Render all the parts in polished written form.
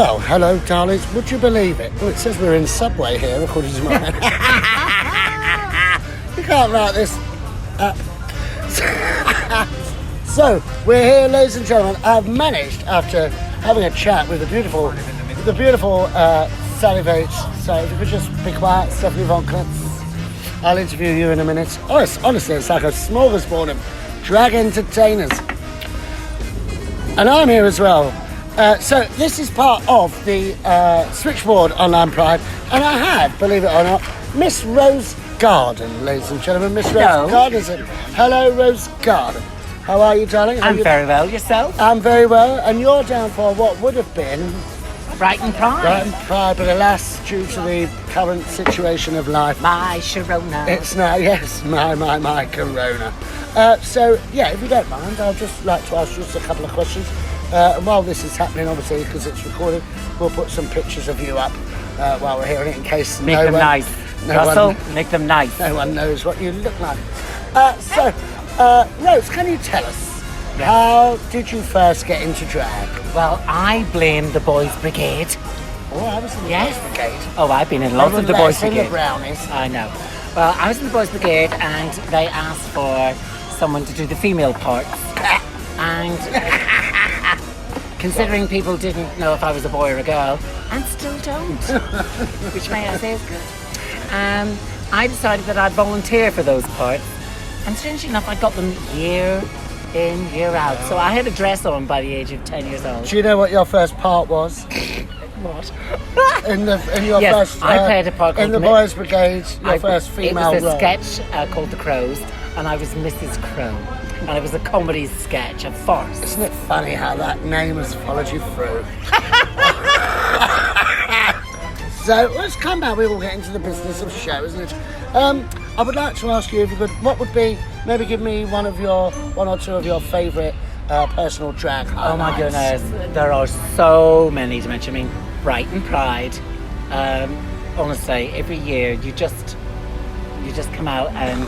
Well, hello, darlings. Would you believe it? Well, it says we're in Subway here, according to my... You can't write this up. So, we're here, ladies and gentlemen. I've managed, after having a chat with the beautiful Sally Vate. So, if you could just be quiet, Stehanie Von Clitz. I'll interview you in a minute. Honestly, it's like a smorgasbord of drag entertainers. And I'm here as well. So this is part of the Switchboard Online Pride, and I have, believe it or not, Miss Rose Garden, ladies and gentlemen. Miss Rose Garden. Hello, Rose Garden. How are you, darling? I'm very well. Yourself? I'm very well, and you're down for what would have been Brighton Pride. Brighton Pride, but alas, due to the current situation of life, my Sharona. It's now, yes, my Corona. So, yeah, if you don't mind, I'd just like to ask just a couple of questions. And while this is happening, obviously, because it's recorded, we'll put some pictures of you up while we're hearing it, in case make them nice. Russell, make them nice. No one knows what you look like. Rose, can you tell us, how did you first get into drag? Well, I blame the Boys Brigade. Oh, I was in the Boys Brigade. Oh, I've been in lots of the Boys Brigade. The brownies. I know. Well, I was in the Boys Brigade, and they asked for someone to do the female parts. And considering people didn't know if I was a boy or a girl, and still don't, which may I say is good, I decided that I'd volunteer for those parts. And strangely enough, I got them year in, year out. So I had a dress on by the age of 10 years old. Do you know what your first part was? What? In your first... I played a part in the Boys Brigade, your first female It was a role. sketch called The Crows, and I was Mrs. Crow. And it was a comedy sketch, a farce. Isn't it funny how that name has followed you through? So let's come back. We will get into the business of show, isn't it? I would like to ask you, if you could, what would be, maybe give me one or two of your favourite personal drag highlights. Oh my goodness, there are so many to mention. I mean, Brighton Pride. Honestly, every year you just come out and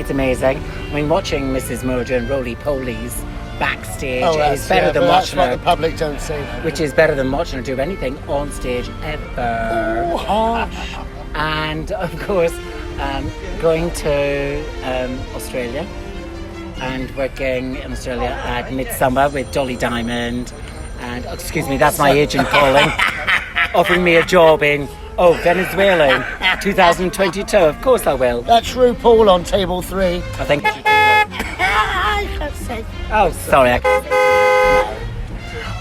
it's amazing. I mean, watching Mrs. Murder and Roly Polies backstage is better than watching her. That's what the public don't see. Which is better than watching her do anything on stage ever. Oh, harsh. And of course, going to Australia and working in Australia at Midsummer with Dolly Diamond, and excuse me, that's my agent calling, offering me a job in Venezuela 2022. Of course I will. That's RuPaul on table 3. I think. I can't say. Oh, sorry.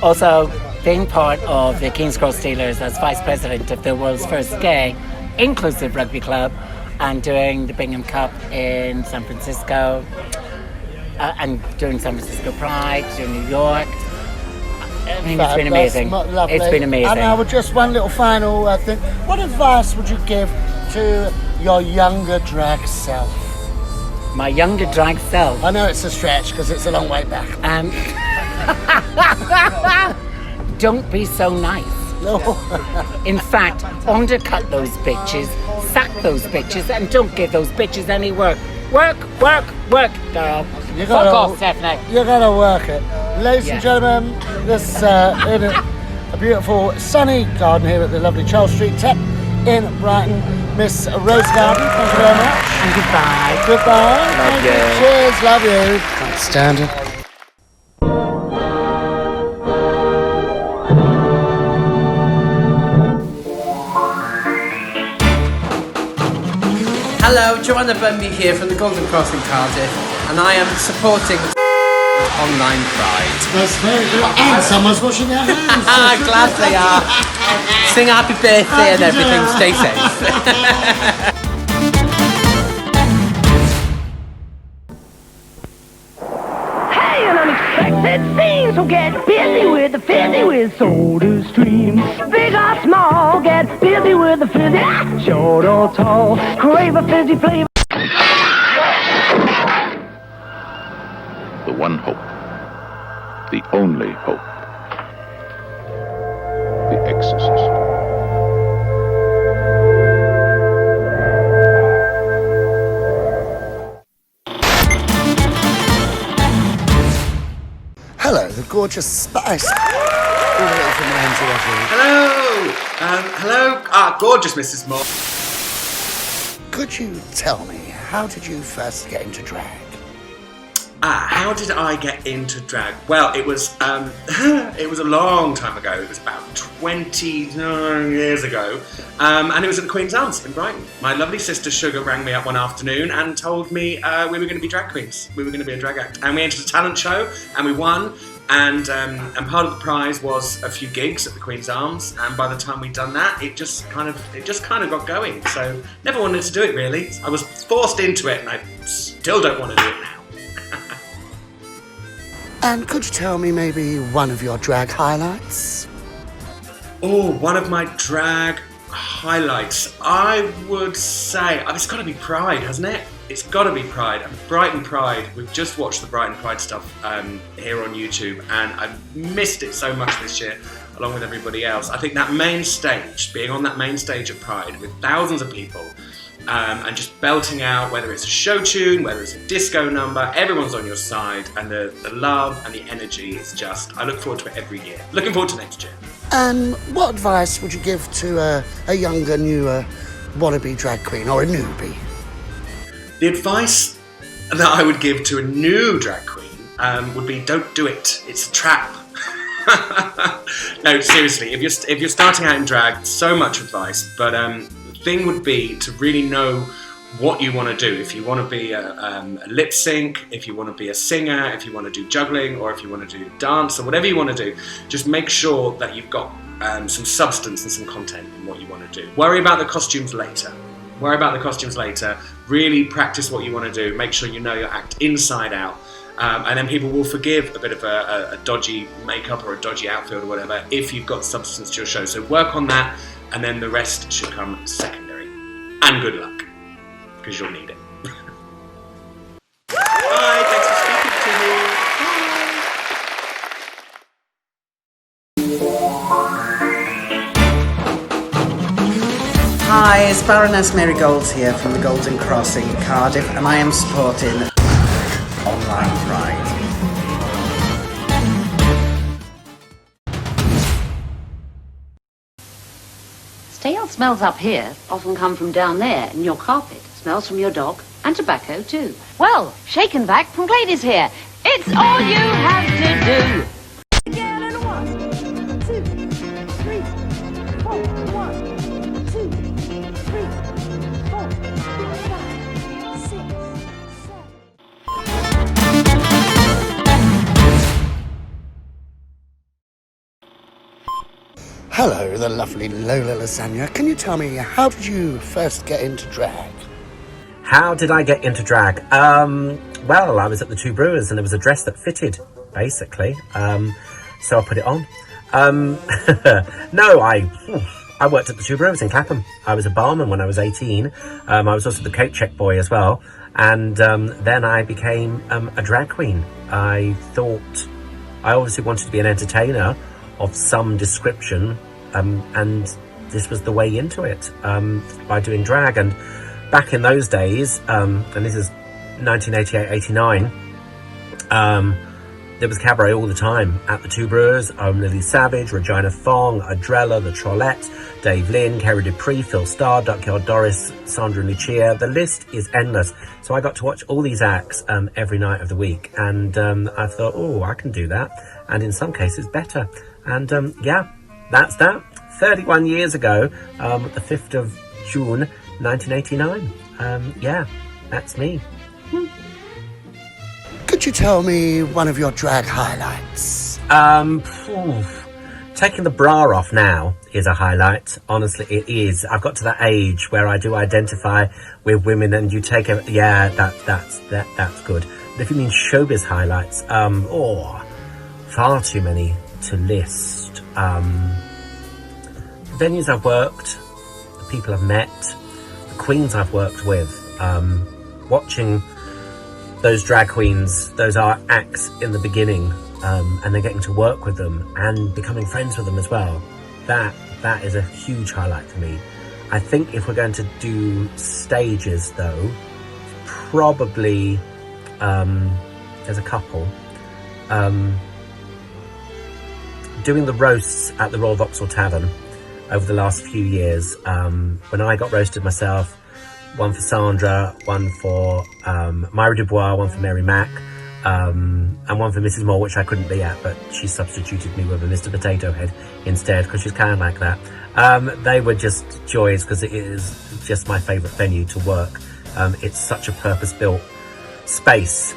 Also, being part of the King's Cross Steelers as vice president of the world's first gay inclusive rugby club, and doing the Bingham Cup in San Francisco, and doing San Francisco Pride, doing New York. I mean, it's been amazing. It's been amazing. And now, with just one little final thing, what advice would you give to your younger drag self? My younger drag self? I know it's a stretch because it's a long way back. Don't be so nice. No. In fact, undercut those bitches, sack those bitches, and don't give those bitches any work. Work, work, work, girl. Fuck off, Stehanie. You gotta work it. Ladies and gentlemen, this in a beautiful sunny garden here at the lovely Charles Street Tep in Brighton, Miss Rose Garden. Thank you very much. And goodbye. Goodbye. Love you. Cheers, love you. Can't stand it. Hello, Joanna Bumme here from the Golden Cross in Cardiff, and I am supporting Online Pride. That's very good. And someone's washing their hands. Glad they are. Sing happy birthday and everything. Stay safe. Hey, an unexpected scene, so get busy with the fizzy with Soda Stream. Big or small, get busy with the fizzy. Short or tall, crave a fizzy flavor. The one hope. The only hope. The Exorcist. Hello, the gorgeous Spice. all the way from Lanzarote. Hello. Gorgeous Mrs. Moore. Could you tell me, how did you first get into drag? How did I get into drag? Well, it was it was a long time ago. It was about 29 years ago, and it was at the Queen's Arms in Brighton. My lovely sister Sugar rang me up one afternoon and told me we were going to be drag queens. We were going to be a drag act, and we entered a talent show, and we won. And part of the prize was a few gigs at the Queen's Arms. And by the time we'd done that, it just kind of got going. So never wanted to do it really. I was forced into it, and I still don't want to do it now. And could you tell me maybe one of your drag highlights? Oh, one of my drag highlights. I would say it's got to be Pride, hasn't it? It's got to be Pride. Brighton Pride. We've just watched the Brighton Pride stuff here on YouTube, and I've missed it so much this year, along with everybody else. I think that main stage, being on that main stage of Pride with thousands of people, and just belting out, whether it's a show tune, whether it's a disco number, everyone's on your side, and the love and the energy is just, I look forward to it every year. Looking forward to next year. And what advice would you give to a younger, newer wannabe drag queen, or a newbie? The advice that I would give to a new drag queen would be, don't do it. It's a trap. No, seriously, if you're starting out in drag, so much advice, but the thing would be to really know what you want to do. If you want to be a lip sync, if you want to be a singer, if you want to do juggling, or if you want to do dance, or whatever you want to do, just make sure that you've got some substance and some content in what you want to do. Worry about the costumes later. Really practice what you want to do. Make sure you know your act inside out. And then people will forgive a bit of a dodgy makeup or a dodgy outfit or whatever if you've got substance to your show. So work on that, and then the rest should come secondary. And good luck, because you'll need it. Bye, thanks for speaking to me. Hi, it's Baroness Mary Gold here from the Golden Crossing, Cardiff, and I am supporting Online Pride. Stale smells up here often come from down there, and your carpet smells from your dog, and tobacco too. Well, Shake and Vac from Glade is here. It's all you have to do. Hello, the lovely Lola Lasagne. Can you tell me, how did you first get into drag? How did I get into drag? Well, I was at the Two Brewers and there was a dress that fitted, basically. So I put it on. No, I worked at the Two Brewers in Clapham. I was a barman when I was 18. I was also the coat check boy as well. And then I became a drag queen. I thought I obviously wanted to be an entertainer of some description, and this was the way into it, by doing drag. And back in those days, and this is 1988-89, there was cabaret all the time at the Two Brewers. Lily Savage, Regina Fong, Adrella, The Trollette, Dave Lynn, Kerry Dupree, Phil Starr, Duckyard Doris, Sandra and Lucia. The list is endless. So I got to watch all these acts every night of the week, and I thought, oh, I can do that, and in some cases better. And yeah, that's that. 31 years ago, the 5th of June 1989. Yeah, that's me. Could you tell me one of your drag highlights? Taking the bra off now is a highlight. Honestly, it is. I've got to that age where I do identify with women, and you take a, yeah, that's good. But if you mean showbiz highlights, far too many to list. The venues I've worked, the people I've met, the queens I've worked with, watching those drag queens, those are acts in the beginning, and they're getting to work with them and becoming friends with them as well. That is a huge highlight for me. I think if we're going to do stages though, probably there's a couple. doing the roasts at the Royal Vauxhall Tavern over the last few years. When I got roasted myself, one for Sandra, one for Myra Dubois, one for Mary Mack, and one for Mrs. Moore, which I couldn't be at, but she substituted me with a Mr. Potato Head instead, because she's kind of like that. They were just joys, because it is just my favourite venue to work. It's such a purpose-built space.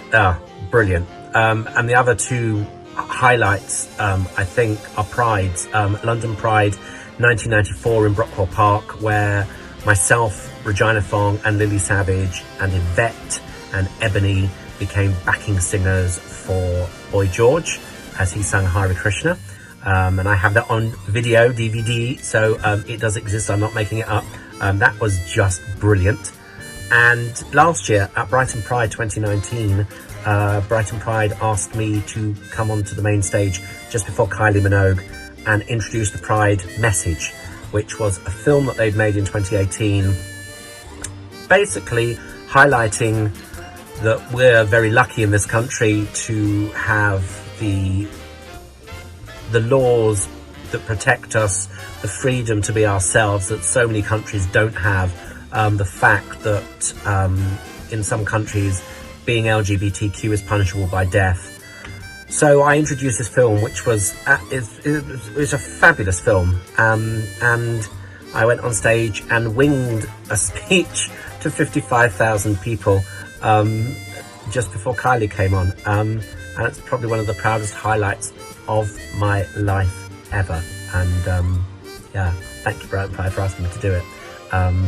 Brilliant. And the other two highlights, I think, are Prides. London Pride 1994 in Brockwell Park, where myself, Regina Fong and Lily Savage and Yvette and Ebony became backing singers for Boy George as he sang Hare Krishna. And I have that on video, DVD, so it does exist, I'm not making it up. That was just brilliant. And last year at Brighton Pride 2019, Brighton Pride asked me to come onto the main stage just before Kylie Minogue and introduce the Pride message, which was a film that they'd made in 2018, basically highlighting that we're very lucky in this country to have the laws that protect us, the freedom to be ourselves that so many countries don't have, the fact that in some countries being LGBTQ is punishable by death. So I introduced this film, which was it was a fabulous film, and I went on stage and winged a speech to 55,000 people just before Kylie came on, and it's probably one of the proudest highlights of my life ever. And yeah, thank you, Brighton Pride, for asking me to do it,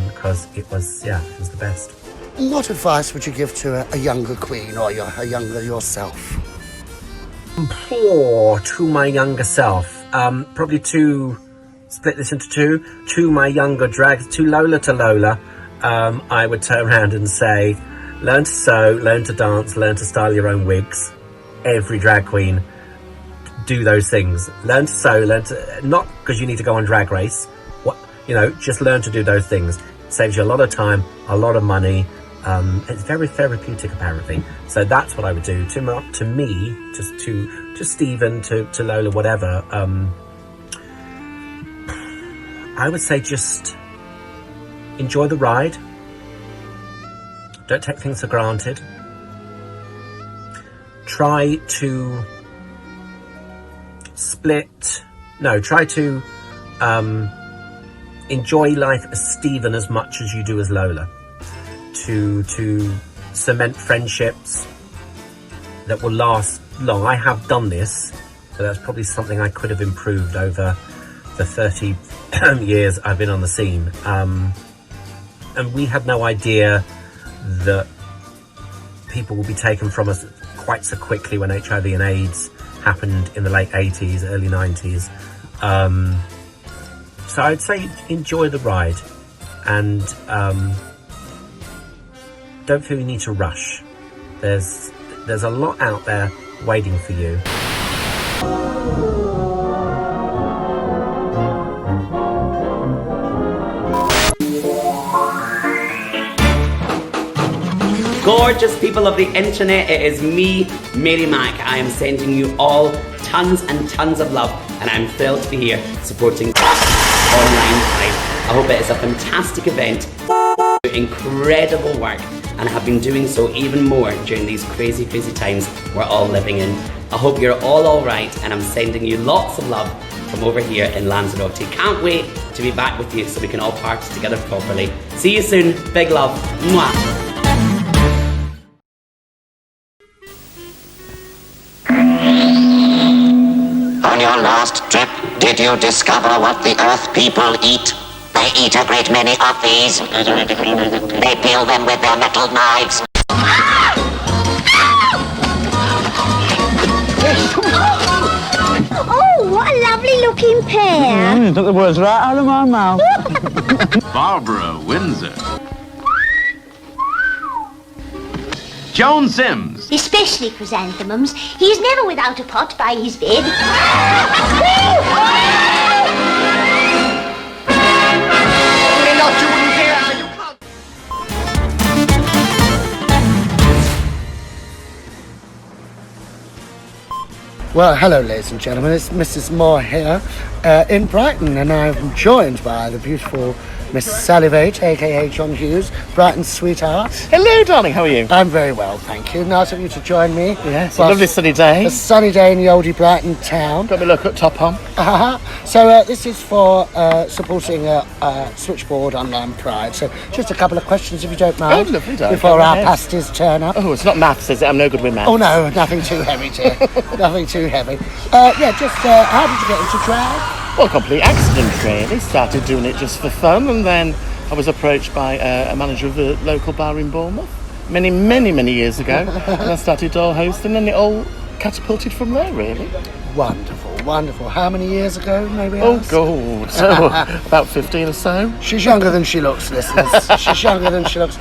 because it was the best. What advice would you give to a younger queen, or a younger yourself? To my younger self, probably split this into two. To my younger drag, to Lola, I would turn around and say, learn to sew, learn to dance, learn to style your own wigs. Every drag queen, do those things. Learn to sew, not because you need to go on Drag Race, just learn to do those things. It saves you a lot of time, a lot of money. It's very therapeutic, apparently. So that's what I would do. To me, just to Stephen, to Lola, whatever. I would say just enjoy the ride. Don't take things for granted. Try to enjoy life as Stephen as much as you do as Lola. To cement friendships that will last long. I have done this, but that's probably something I could have improved over the 30 years I've been on the scene. And we had no idea that people will be taken from us quite so quickly when HIV and AIDS happened in the late 80s, early 90s. So I'd say enjoy the ride, and don't feel you need to rush. There's a lot out there waiting for you. Gorgeous people of the internet, it is me, Mary Mack. I am sending you all tons and tons of love, and I'm thrilled to be here supporting Online Pride. I hope it is a fantastic event, incredible work, and have been doing so even more during these crazy times we're all living in. I hope you're all alright, and I'm sending you lots of love from over here in Lanzarote. Can't wait to be back with you so we can all party together properly. See you soon, big love. Mwah. On your last trip, did you discover what the Earth people eat? They eat a great many of these. They peel them with their metal knives. Oh, what a lovely looking pair. You took the words right out of my mouth. Barbara Windsor. Joan Sims. Especially chrysanthemums. He is never without a pot by his bed. Well, hello, ladies and gentlemen. It's Mrs. Moore here in Brighton, and I'm joined by the beautiful Miss Sally Vate, a.k.a. John Hughes, Brighton's sweetheart. Hello, darling. How are you? I'm very well, thank you. Nice of you to join me. Yes, a lovely sunny day. A sunny day in the oldie Brighton town. Got me look at top on. So this is for supporting Switchboard Online Pride. So just a couple of questions, if you don't mind. Oh, lovely, darling. Before our pasties turn up. Oh, it's not maths, is it? I'm no good with maths. Oh, no, nothing too heavy, dear. Nothing too heavy. How did you get into drag? Well, complete accident, really. Started doing it just for fun, and then I was approached by a manager of a local bar in Bournemouth many, many, many years ago, and I started door hosting, and it all catapulted from there, really. Wonderful, wonderful. How many years ago, maybe? Oh, God. So, about 15 or so. She's younger than she looks, listeners. She's younger than she looks.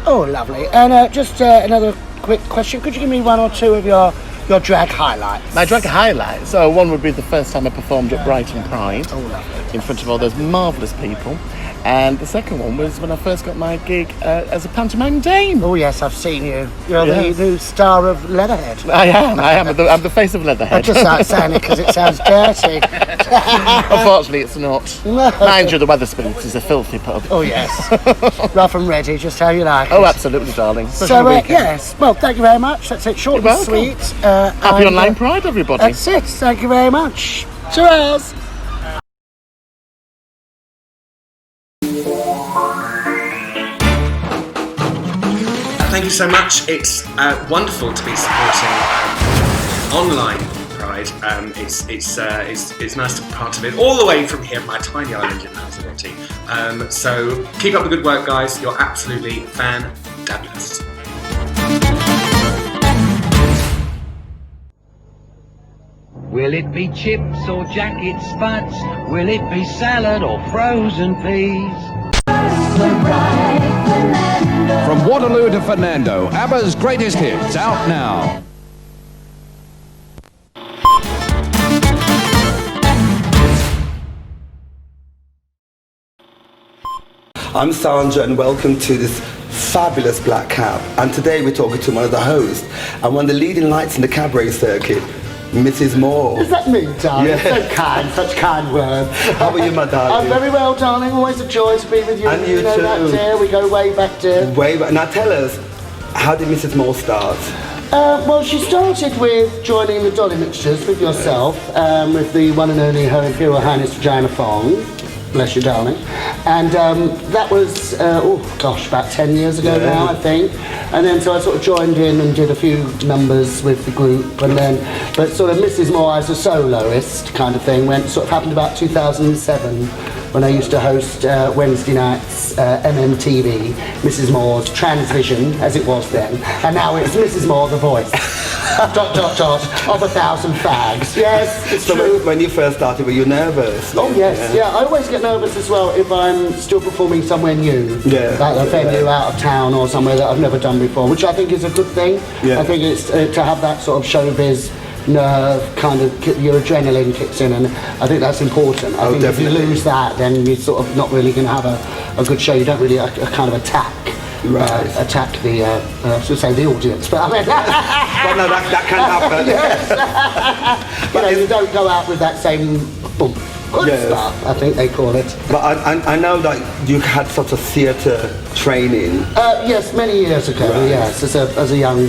Oh, lovely. And just another quick question. Could you give me one or two of your drag highlights? My drag highlights? So one would be the first time I performed at Brighton Pride. Oh, lovely. In front of all those marvellous people. And the second one was when I first got my gig as a pantomime dame. Oh, yes, I've seen you. You're the new star of Leatherhead. I am. I'm the face of Leatherhead. I just like saying it because it sounds dirty. Unfortunately, it's not. Mind you, the Wetherspoons is a filthy pub. Oh, yes. Rough and ready, just how you like it. Oh, absolutely, darling. So, yes. Well, thank you very much. That's it. Short and sweet. Happy Online Pride, everybody. That's it. Thank you very much. Cheers. Thank you so much. It's wonderful to be supporting Online Pride. It's nice to be part of it all the way from here, my tiny island in Lanzarote. So keep up the good work, guys. You're absolutely fantabulous. Will it be chips or jacket spuds? Will it be salad or frozen peas? From Waterloo to Fernando, ABBA's greatest hits, out now. I'm Sandra and welcome to this fabulous black cab. And today we're talking to one of the hosts and one of the leading lights in the cabaret circuit, Mrs. Moore. Is that me, darling? Yeah. So kind, such kind words. How are you, my darling? I'm very well, darling. Always a joy to be with you. And you know too. That, dear. We go way back, dear. Way back. Now tell us, how did Mrs. Moore start? Well, she started with joining the Dolly Mixtures with yourself, with the one and only Her Imperial Highness Joanna Bumme. Bless you, darling. And that was, about 10 years ago now, I think. And then so I sort of joined in and did a few numbers with the group, and then, but sort of Mrs. Moore as a soloist kind of thing happened about 2007 when I used to host Wednesday nights MMTV, Mrs. Moore's Transvision, as it was then, and now it's Mrs. Moore, the voice. ... of 1,000 fags. Yes, it's true. When you first started, were you nervous? Oh yes, yeah. I always get nervous as well if I'm still performing somewhere new, like a venue out of town or somewhere that I've never done before, which I think is a good thing. I think it's to have that sort of showbiz nerve, kind of your adrenaline kicks in, and I think that's important. I think if you lose that, then you're sort of not really going to have a good show. You don't really kind of attack the I should say the audience, but I mean well, no, that can happen. Yes. You don't go out with that same boom. Stuff, I think they call it. But I know that you had sort of theatre training. Yes, many years ago. Right. Yes, as a young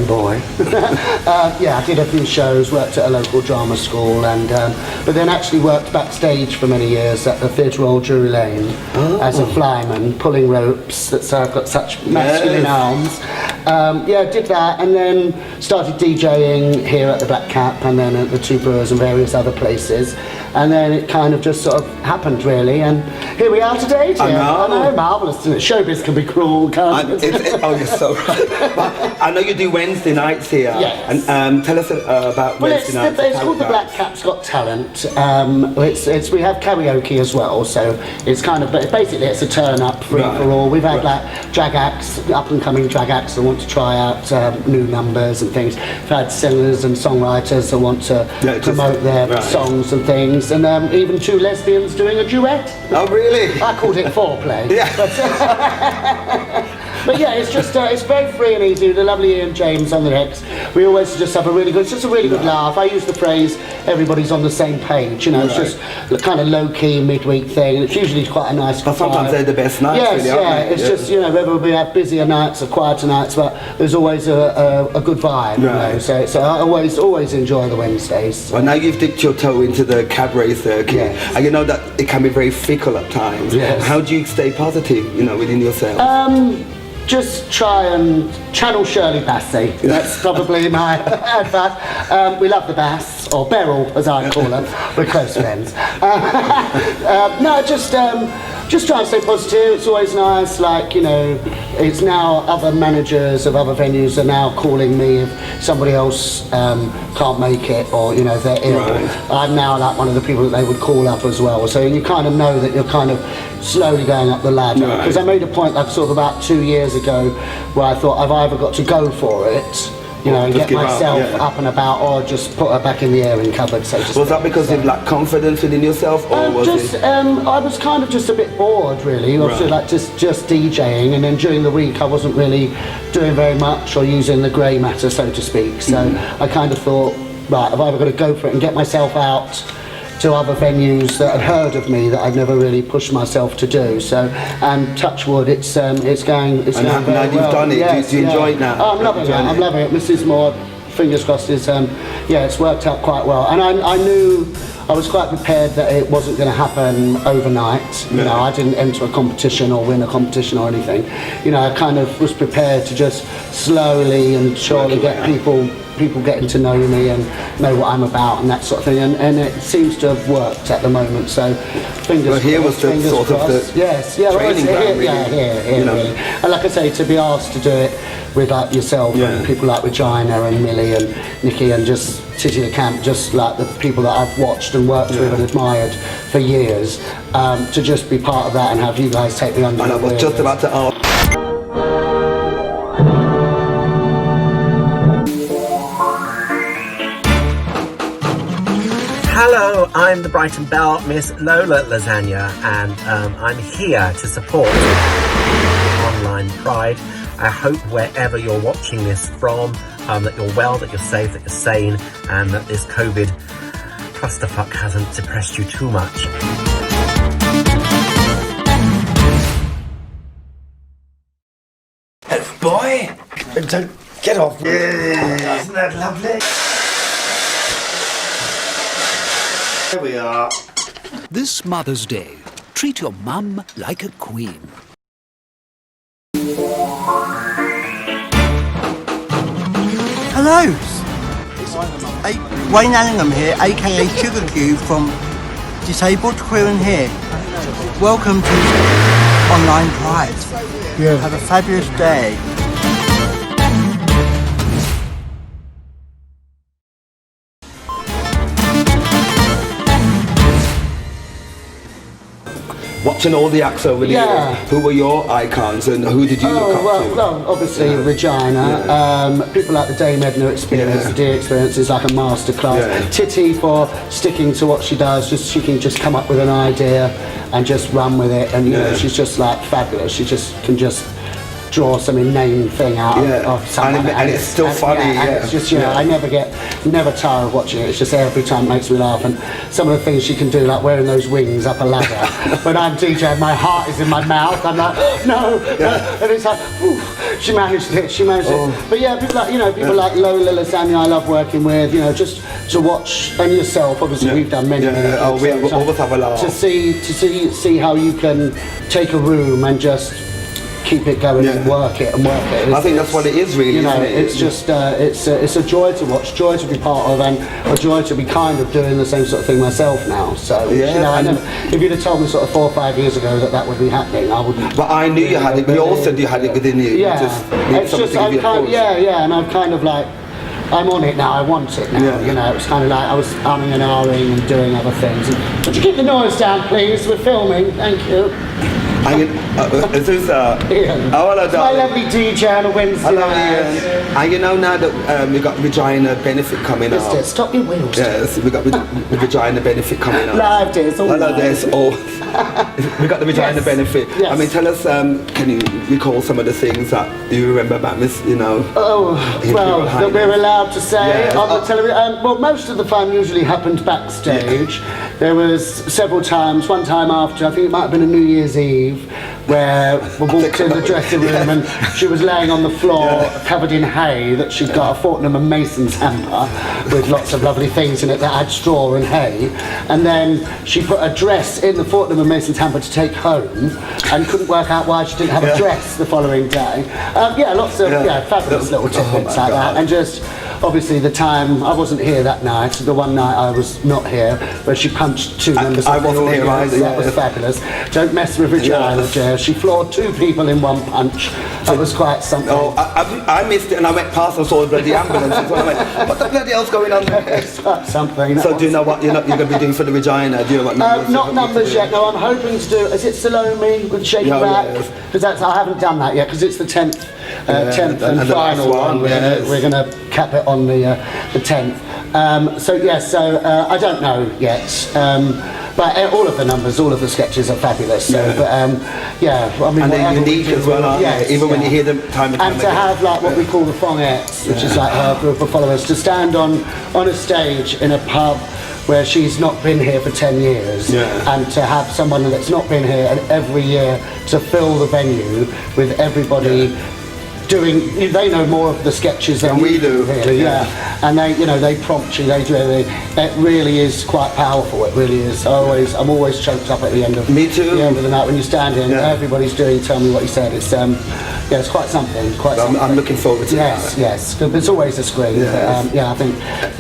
boy. I did a few shows, worked at a local drama school, and but then actually worked backstage for many years at the Theatre Royal Drury Lane as a flyman, pulling ropes. So I've got such masculine arms. Did that, and then started DJing here at the Black Cap, and then at the Two Brewers and various other places. And then it kind of just sort of happened, really, and here we are today, dear. I know, marvellous, isn't it? Showbiz can be cruel, can't it? You're so right. But I know you do Wednesday nights here. Yes. And tell us about Wednesday nights. It's called the Black Cap's Got Talent. We have karaoke as well, so it's kind of, but basically it's a turn up free for all. We've had like drag acts, up and coming drag acts that want to try out new numbers and things. We've had singers and songwriters that want to promote their songs and things. And even two lesbians doing a duet. Oh, really? I called it foreplay. Yeah. But yeah, it's just it's very free and easy with the lovely Ian James on the decks. We always just have a really good, it's just a really good laugh. I use the phrase everybody's on the same page, you know, it's just a kind of low-key midweek thing, and it's usually quite a nice But sometimes they're the best nights, yes, really, aren't they? It's just, you know, whether we have busier nights or quieter nights, but there's always a good vibe, you know, so I always enjoy the Wednesdays. Well, now you've dipped your toe into the cabaret circuit, and you know that it can be very fickle at times. Yes. How do you stay positive, you know, within yourself? Just try and channel Shirley Bassey. That's probably my advice. We love the Bass, or Beryl as I call her. We're close friends. No, just try and stay positive. It's always nice, like, you know, it's now other managers of other venues are now calling me if somebody else can't make it, or, you know, if they're ill. I'm now like one of the people that they would call up as well. So you kind of know that you're kind of slowly going up the ladder. Because I made a point, like, sort of about 2 years ago, where I thought I've either got to go for it, you know, and get myself up and about, or just put her back in the airing cupboard, so to speak. Was that because of like confidence within yourself, or was it? I was kind of just a bit bored, really. Obviously, like just DJing, and then during the week I wasn't really doing very much or using the grey matter, so to speak. So I kind of thought, right, I've either got to go for it and get myself out to other venues that had heard of me that I've never really pushed myself to do. So, and touch wood, it's going and very now well. you've done it. Yes, do you enjoy it now? Oh, I'm loving it. I'm loving it. Mrs. Moore, fingers crossed, is it's worked out quite well. And I knew I was quite prepared that it wasn't going to happen overnight. You know, I didn't enter a competition or win a competition or anything. You know, I kind of was prepared to just slowly and surely get people getting to know me and know what I'm about and that sort of thing, and it seems to have worked at the moment. So fingers crossed. Here was the sort crossed. of the here, training ground, really. Here, You know. really. And like I say, to be asked to do it with like yourself and people like Regina and Millie and Nikki and just Titty the Camp, just like the people that I've watched and worked with and admired for years, to just be part of that and have you guys take me under And I was just about to ask. Hello, I'm the Brighton Belle, Miss Lola Lasagne, and I'm here to support Online Pride. I hope wherever you're watching this from, that you're well, that you're safe, that you're sane, and that this COVID clusterfuck hasn't depressed you too much. Hello, boy. Don't get off. Yeah, isn't that lovely? Here we are. This Mother's Day, treat your mum like a queen. Hello! Wayne Allingham here, aka Sugar Cube from Disabled Queer and Here. Welcome to Online Pride. Have a fabulous day. Watching all the acts over the years, who were your icons and who did you look up to? Well, obviously Regina, people like the Dame Edna Experience, the Dear Experience is like a masterclass. Titty for sticking to what she does, she can just come up with an idea and just run with it, and you know, she's just like fabulous. She can just draw some inane thing out of someone, and it's still funny. And it's just, you know, I never tire of watching it. It's just every time it makes me laugh, and some of the things she can do, like wearing those wings up a ladder. When I'm DJing, my heart is in my mouth. I'm like, no, and it's like, she managed it. But yeah, people like Lola Lasagne, I love working with. You know, just to watch, and yourself. Obviously, we've done many. We always have a laugh. To see how you can take a room and just keep it going and work it. I think that's what it is, really. You know, isn't it? it's just it's a joy to watch, joy to be part of, and a joy to be kind of doing the same sort of thing myself now. So you know, if you'd have told me sort of 4 or 5 years ago that would be happening, I wouldn't. But I knew you had it. But you also you had it within you. Yeah, it's just and I'm kind of like, I'm on it now. I want it now. You know, it's kind of like I was umming and ahhing and doing other things. Would you keep the noise down, please? We're filming. Thank you. Is this Ian. Oh, hello, My darling. lovely DJ on a Wednesday Hello, night. Ian. And you know now that we've got Vagina Benefit coming up. Mister, stop your wheels. Yes, we've got the Vagina Benefit coming up. Live days, all Hello, live. there's all. We got the Vagina Yes. Benefit. Yes. I mean, tell us, can you recall some of the things that you remember about Miss, Oh, well, that we're allowed to say Yes. on the television. Well, most of the fun usually happened backstage. There was several times, one time after, I think it might have been a New Year's Eve, where we walked in the dressing room and she was laying on the floor covered in hay that she'd got a Fortnum and Mason's hamper with lots of lovely things in it that had straw and hay. And then she put a dress in the Fortnum and Mason's hamper to take home and couldn't work out why she didn't have a dress the following day. Lots of fabulous little tidbits like that. And just obviously the time I wasn't here that night, the one night I was not here, where she punched two members of the audience. Either, that was fabulous. Don't mess with Regina, Jer. She floored two people in one punch. That was quite something. Oh, I missed it and I went past and saw the bloody ambulance. So I went, what the bloody hell's going on there? It's something. So do you know what you're going to be doing for the Regina? Do you know what numbers? Not numbers yet. No, I'm hoping to do. Is it Salome with Shaking Back? Because I haven't done that yet. Because it's the 10th and final one. We're going to cap it on the 10th. I don't know yet. But all of the numbers, all of the sketches are fabulous. So, I mean, and they're unique as well, aren't they? Even when you hear them time and time and to have like what we call the Fongettes, which is like her group of followers, to stand on a stage in a pub where she's not been here for 10 years, and to have someone that's not been here and every year to fill the venue with everybody they know more of the sketches than we do, really, and they prompt you, they do everything. It really is quite powerful, it really is. I'm always choked up at the end of Me too. The end of the night when you stand here and everybody's doing Tell Me What You Said. It's it's quite something. I'm looking forward to that. Yes, it's always a screen. I think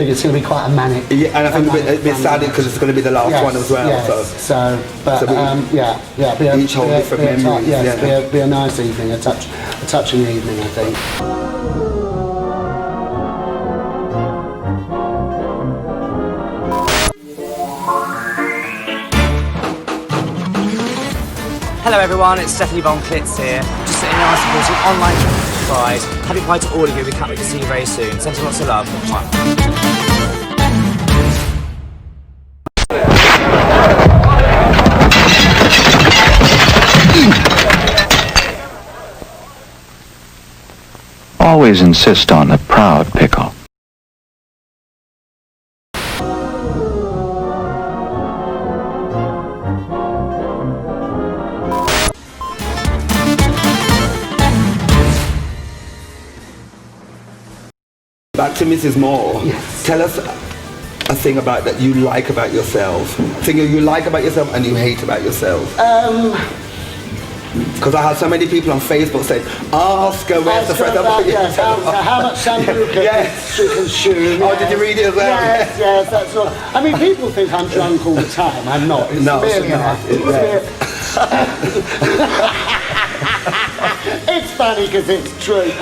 it's going to be quite a manic. Yeah, and I think a bit sad because it's going to be the last one as well. Each hold different memories. Be a nice evening, a touching evening, I think. Hello everyone, it's Stehanie Von Clitz here. Just sitting here supporting online Pride. Happy Pride to all of you. We can't wait to see you very soon. Send you lots of love. Always insist on the proud pickle. Back to Mrs. Moore. Yes. Tell us a thing about that you like about yourself. A thing you like about yourself and you hate about yourself. Because I had so many people on Facebook saying, ask her where's the friend how much shampoo she consume. Oh, did you read it as well? Yes, that's all. I mean, people think I'm drunk all the time. I'm not. It's merely an act. It's funny because it's true.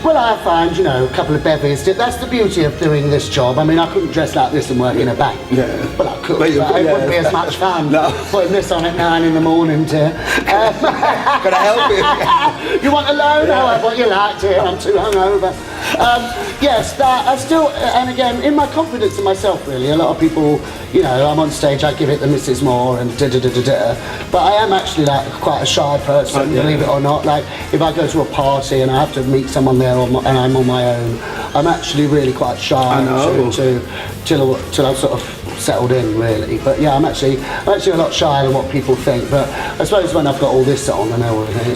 Well, I find, a couple of bevies. That's the beauty of doing this job. I mean, I couldn't dress like this and work in a bank. Well, I could, but it wouldn't be as much fun putting this on at 9 in the morning, dear. Can I help you? You want a loan? Oh, I what you like, dear. I'm too hungover. I still, and again, in my confidence in myself, really, a lot of people, I'm on stage, I give it the Mrs. Moore and but I am actually quite a shy person, believe it or not. Like, if I go to a party and I have to meet someone there and I'm on my own, I'm actually really quite shy till I've sort of settled in, really. But I'm actually a lot shyer than what people think. But I suppose when I've got all this on, I know everything.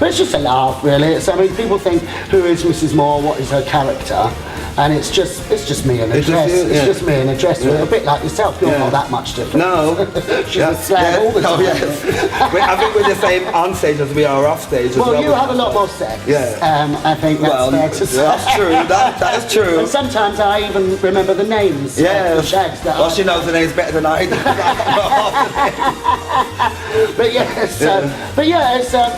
It's just a laugh, really. People think, who is Mrs. Moore? What is her character? And it's just me in a dress. It's just me in a dress. A bit like yourself. You're not that much different. No. She's a slam all the time. I think we're the same on stage as we are off stage as well. Well, you have a lot more sex. I think that's fair to say. That's true. That is true. And sometimes I even remember the names of the shags. She knows the names better than I do.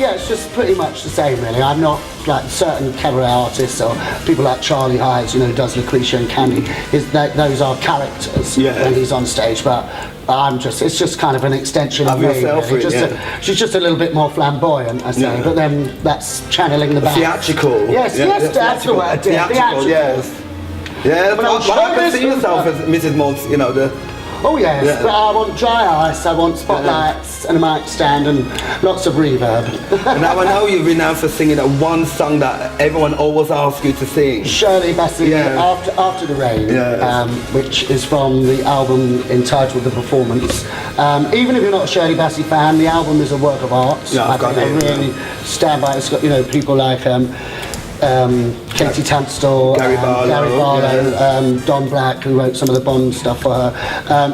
It's just pretty much the same, really. I'm not like certain cabaret artists or people like Charlie Hydes, who does Lucretia and Candy, those are characters when he's on stage, but it's just kind of an extension of me. yourself, really. She's just a little bit more flamboyant, I say, but then that's channeling the best. Theatrical. Yes, that's the word. Theatrical, yes. Yeah, but I can see yourself as Mrs. Mods, you know, Oh yes, but I want dry ice, I want spotlights and a mic stand and lots of reverb. And now I know you're renowned for singing that one song that everyone always asks you to sing. Shirley Bassey, After the Rain, which is from the album entitled The Performance. Even if you're not a Shirley Bassey fan, the album is a work of art. I really stand by it. It's got, people like Katie Tunstall, Gary Barlow, Don Black, who wrote some of the Bond stuff for her.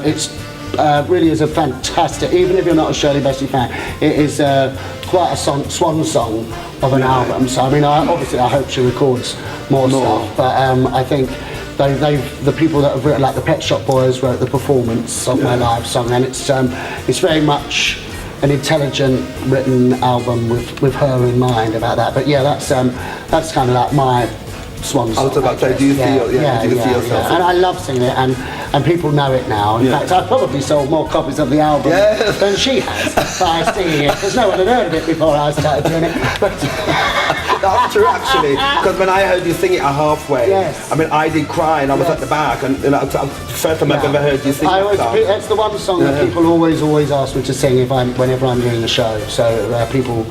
It's really is a fantastic, even if you're not a Shirley Bassey fan, it is quite a swan song of an album. So I mean, obviously I hope she records more stuff, but I think the people that have written, like the Pet Shop Boys wrote The Performance of my live song, and it's very much an intelligent written album with her in mind about that. But yeah, that's kind of like my swan song. I was about to say, do you see yourself? And I love singing it, and people know it now. In fact, I've probably sold more copies of the album than she has by singing it, because no one had heard of it before I started doing it. But that's true, actually, because when I heard you sing it halfway, I mean, I did cry, and I was at the back, and first time I've ever heard you sing that song. It's the one song that people always ask me to sing whenever I'm doing a show. So people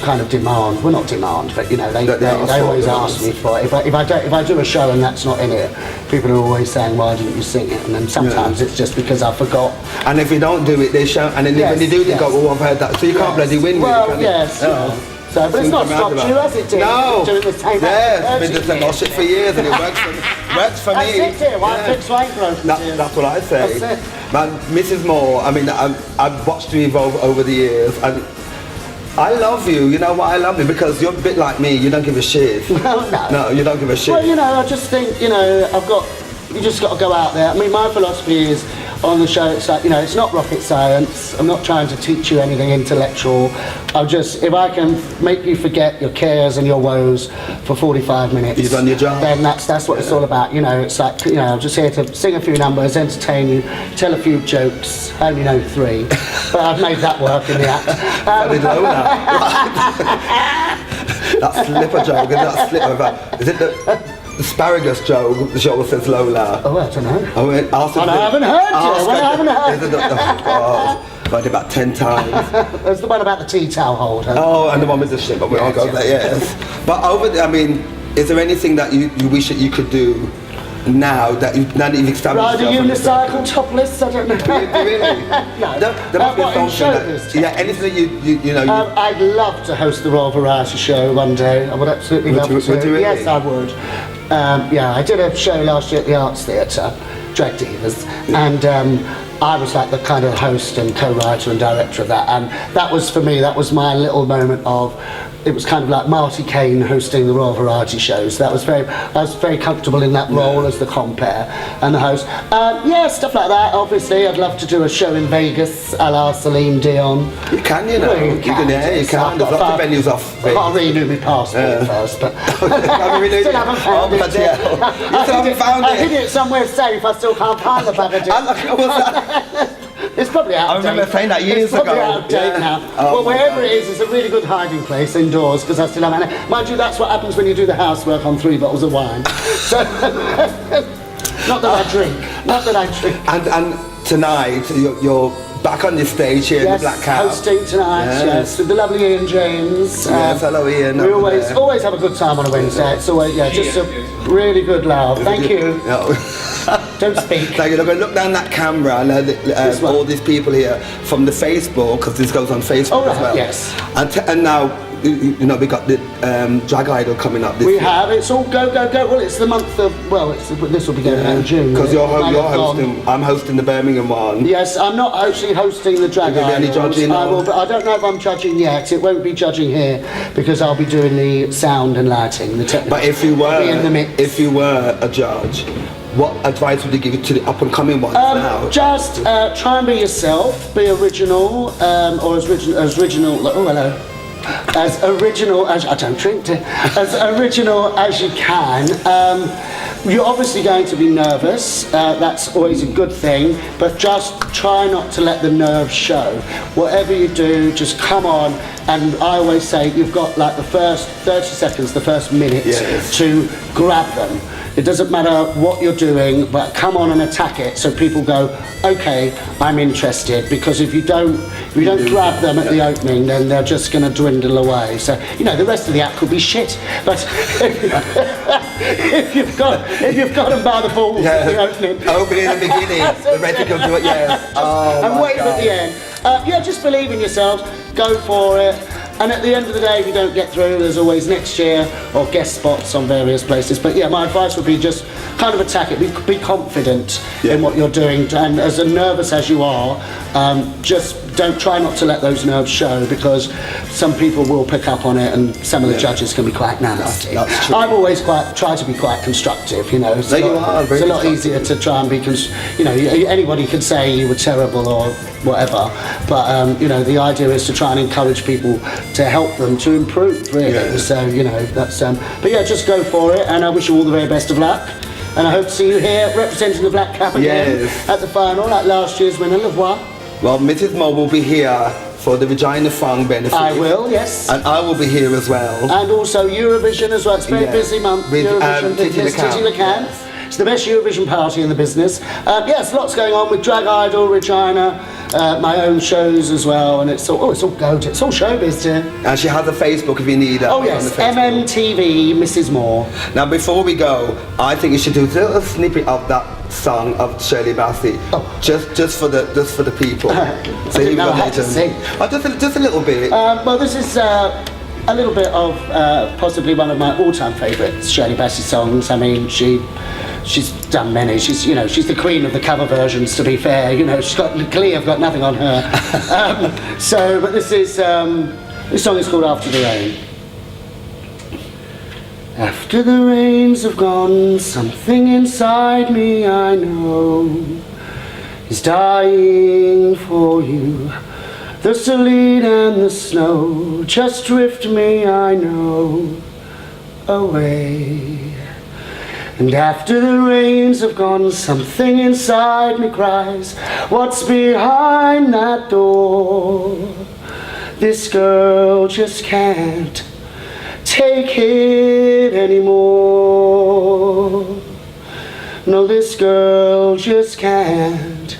kind of demand, well, not demand, but they always ask me for it. If I do a show and that's not in it, people are always saying, why didn't you sing it? And then sometimes it's just because I forgot. And if you don't do it, they shout, and then when you do, they go, oh, I've heard that. So you can't bloody win. Well, So, but it's not stopped you, has it, dear? No. Doing the same I've been doing that shit for years, and it works for me. That's it, dear. Why fix ain't broken? That's what I say. That's it. Man, Mrs. Moore, I mean, I've watched you evolve over the years, and I love you. You know why I love you? Because you're a bit like me. You don't give a shit. Well, no. No, you don't give a shit. Well, I just think, you just got to go out there. I mean, my philosophy is, on the show, it's like, it's not rocket science. I'm not trying to teach you anything intellectual. If I can make you forget your cares and your woes for 45 minutes, you've done your job. Then that's what it's all about. It's like, I'm just here to sing a few numbers, entertain you, tell a few jokes. I only know 3, but I've made that work in the act. That slipper joke, is it the asparagus joke? The show says Lola. Oh, I don't know. I haven't heard you. I did about 10 times. There's the one about the tea towel holder. Oh, and the one with the shit, but we all go there, yes. But is there anything that you wish that you could do now that you've established ride a unicycle topless? I don't know. Really? No. There must be something anything that I'd love to host the Royal Variety Show one day. I would absolutely love to. Would you really? Yes, I would. I did a show last year at the Arts Theatre, Drag Divas, and I was like the kind of host and co-writer and director of that, and that was, for me, that was my little moment of, it was kind of like Marty Kane hosting the Royal Variety shows. I was very comfortable in that role as the compere and the host. Stuff like that. Obviously, I'd love to do a show in Vegas, a la Celine Dion. You can, you can. There's lots of venues off Vegas. I can't renew my passport first, but still haven't found it. I hid it somewhere safe. I still can't find the bugger. It's probably out of date. I remember saying that years ago. It's probably out of date now. Well, wherever it is, it's a really good hiding place indoors, because I still haven't. Mind you, that's what happens when you do the housework on 3 bottles of wine. So, not that I drink. And tonight, you're back on this stage here in the Black Cap. Hosting tonight, yes, with the lovely Ian James. Yes, hello Ian. We always have a good time on a Wednesday. It's always, just a really good laugh. Thank you. Don't speak. So you're going to look down that camera and all these people here from the Facebook, because this goes on Facebook as well. Yes. And now, we got the Drag Idol coming up this year. We have. It's all go. Well, it's the month of, this will be going on in June. Because you're hosting, I'm hosting the Birmingham one. Yes, I'm not actually hosting the Drag Idol. Any judging? I don't know if I'm judging yet. It won't be judging here, because I'll be doing the sound and lighting, the technical. But if you were a judge, what advice would you give to the up-and-coming ones now? Just try and be yourself, be original, or as original. Oh, hello. as original as I don't drink, as original as you can. You're obviously going to be nervous. That's always a good thing, but just try not to let the nerves show. Whatever you do, just come on. And I always say you've got like the first 30 seconds, the first minute to grab them. It doesn't matter what you're doing, but come on and attack it so people go, okay, I'm interested. Because if you don't grab them at the opening, then they're just going to dwindle away. So, you know, the rest of the act could be shit. But if you've got them by the balls at the opening. Opening in the beginning, the ready to do it, yes. Oh, and wave at the end. Just believe in yourselves, go for it. And at the end of the day, if you don't get through, there's always next year or guest spots on various places. But yeah, my advice would be just kind of attack it. Be confident in what you're doing. And as nervous as you are, just don't try not to let those nerves show, because some people will pick up on it and some of the judges can be quite nasty. That's true. I've always try to be quite constructive, you know. It's a lot easier to try and be, you know, anybody can say you were terrible or whatever, but you know, the idea is to try and encourage people to help them to improve, really. So, you know, that's but yeah, just go for it, and I wish you all the very best of luck. And I hope to see you here representing the Black Cap again at the final, like last year's winner, Le Voir. Well, Mrs. Moore will be here for the Vagina Fung benefit. I will, yes. And I will be here as well. And also Eurovision as well. It's a very busy month. With Eurovision, Titty LeCan. It's the best Eurovision party in the business. Yes, lots going on with Drag Idol, Regina, my own shows as well, and it's all good. It's all showbiz, dear. And she has a Facebook if you need her. Oh yes, MMTV Mrs. Moore. Now before we go, I think you should do a little snippet of that song of Shirley Bassey, just for the people. So you know how to sing. Oh, just a little bit. Well, this is a little bit of possibly one of my all-time favourite Shirley Bassey songs. I mean, she's done many. She's the queen of the cover versions. To be fair, you know, Glee have got nothing on her. But this song is called After the Rain. After the rains have gone, something inside me I know is dying for you. The sleet and the snow just drift me, I know, away. And after the rains have gone, something inside me cries, what's behind that door? This girl just can't take it anymore. No, this girl just can't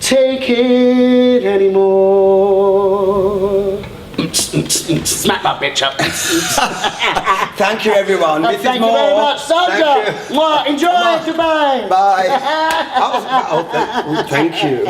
take it anymore. Smack that bitch up. Thank you, everyone. Thank you very much, Sandra. Enjoy. Goodbye. Bye. Thank you.